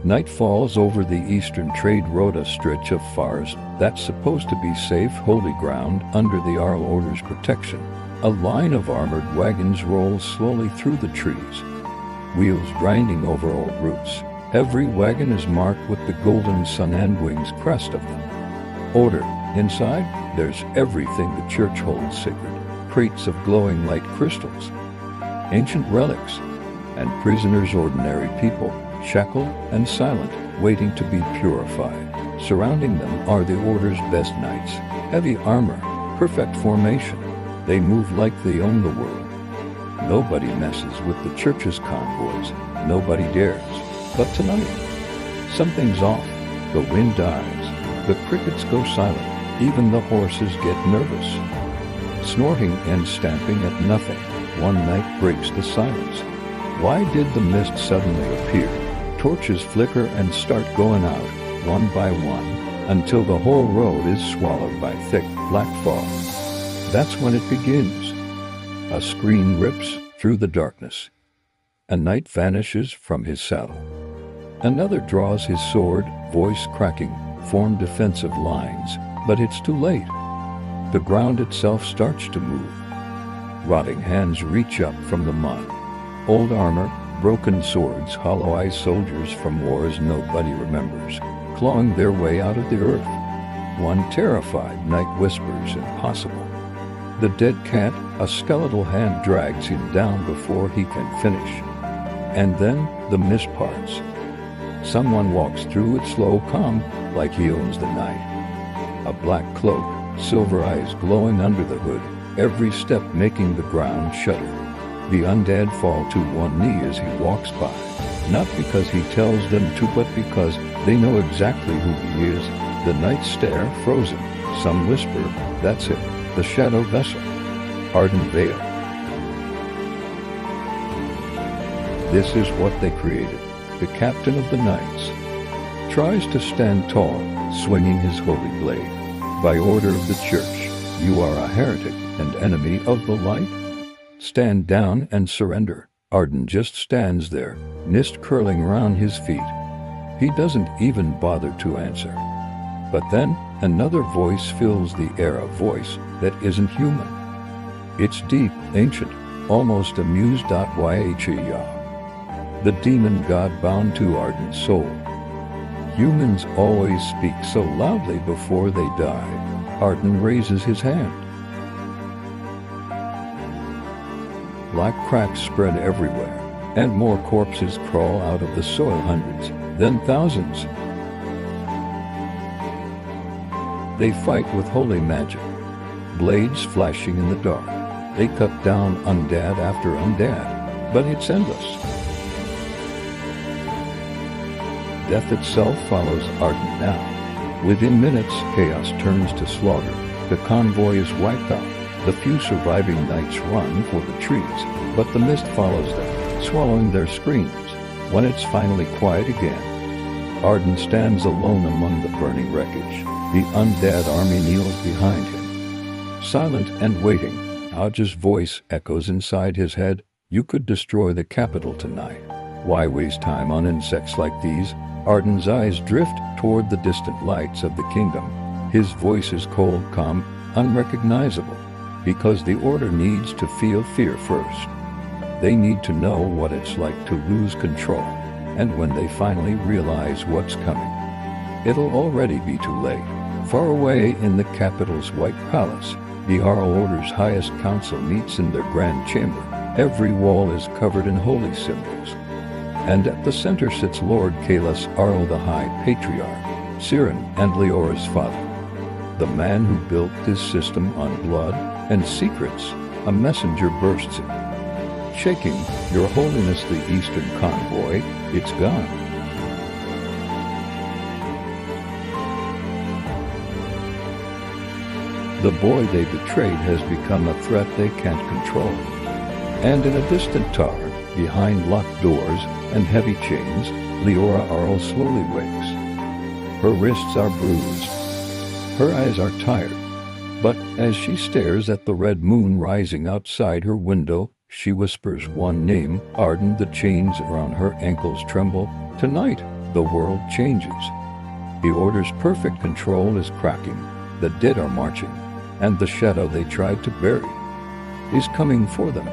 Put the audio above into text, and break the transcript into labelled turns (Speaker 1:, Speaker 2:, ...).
Speaker 1: Night falls over the eastern trade road, a stretch of forest that's supposed to be safe, holy ground under the Aurel Order's protection. A line of armored wagons rolls slowly through the trees, wheels grinding over old roots. Every wagon is marked with the golden sun and wings crest of them. Order. Inside, there's everything the church holds sacred. Crates of glowing light crystals, ancient relics, and prisoners, ordinary people, shackled and silent, waiting to be purified. Surrounding them are the Order's best knights. Heavy armor, perfect formation. They move like they own the world. Nobody messes with the church's convoys. Nobody dares. But tonight, something's off. The wind dies. The crickets go silent. Even the horses get nervous, snorting and stamping at nothing. One knight breaks the silence. Why did the mist suddenly appear? Torches flicker and start going out, one by one, until the whole road is swallowed by thick, black fog. That's when it begins. A scream rips through the darkness. A knight vanishes from his saddle. Another draws his sword, voice cracking, form defensive lines, but it's too late. The ground itself starts to move. Rotting hands reach up from the mud. Old armor, broken swords, hollow-eyed soldiers from wars nobody remembers, clawing their way out of the earth. One terrified knight whispers, "Impossible." The dead cat, a skeletal hand drags him down before he can finish. And then the mist parts. Someone walks through it, slow, calm, like he owns the night. A black cloak, silver eyes glowing under the hood, every step making the ground shudder. The undead fall to one knee as he walks by, not because he tells them to, but because they know exactly who he is. The knights stare, frozen. Some whisper, "That's it, the shadow vessel, Arden Vale." This is what they created. The captain of the knights tries to stand tall, swinging his holy blade. By order of the church, you are a heretic and enemy of the light. Stand down and surrender. Arden just stands there, mist curling around his feet. He doesn't even bother to answer. But then, another voice fills the air, a voice that isn't human. It's deep, ancient, almost amused. Yah. The demon god bound to Arden's soul. Humans always speak so loudly before they die. Arden raises his hand. Black cracks spread everywhere, and more corpses crawl out of the soil, hundreds, then thousands. They fight with holy magic, blades flashing in the dark. They cut down undead after undead, but it's endless. Death itself follows Arden now. Within minutes, chaos turns to slaughter. The convoy is wiped out. The few surviving knights run for the trees, but the mist follows them, swallowing their screams. When it's finally quiet again, Arden stands alone among the burning wreckage. The undead army kneels behind him, silent and waiting. Hodge's voice echoes inside his head. You could destroy the capital tonight. Why waste time on insects like these? Arden's eyes drift toward the distant lights of the kingdom. His voice is cold, calm, unrecognizable, because the Order needs to feel fear first. They need to know what it's like to lose control, and when they finally realize what's coming, it'll already be too late. Far away in the capital's white palace, the Aurel Order's highest council meets in their grand chamber. Every wall is covered in holy symbols, and at the center sits Lord Kalas Aurel, the High Patriarch, Siren and Leora's father. The man who built this system on blood and secrets. A messenger bursts in, shaking, "Your Holiness, the Eastern convoy, it's gone." The boy they betrayed has become a threat they can't control. And in a distant tower, behind locked doors and heavy chains, Leora Aurel slowly wakes. Her wrists are bruised. Her eyes are tired. But as she stares at the red moon rising outside her window, she whispers one name, Arden. The chains around her ankles tremble. Tonight, The world changes. The Order's perfect control is cracking, the dead are marching, and the shadow they tried to bury is coming for them.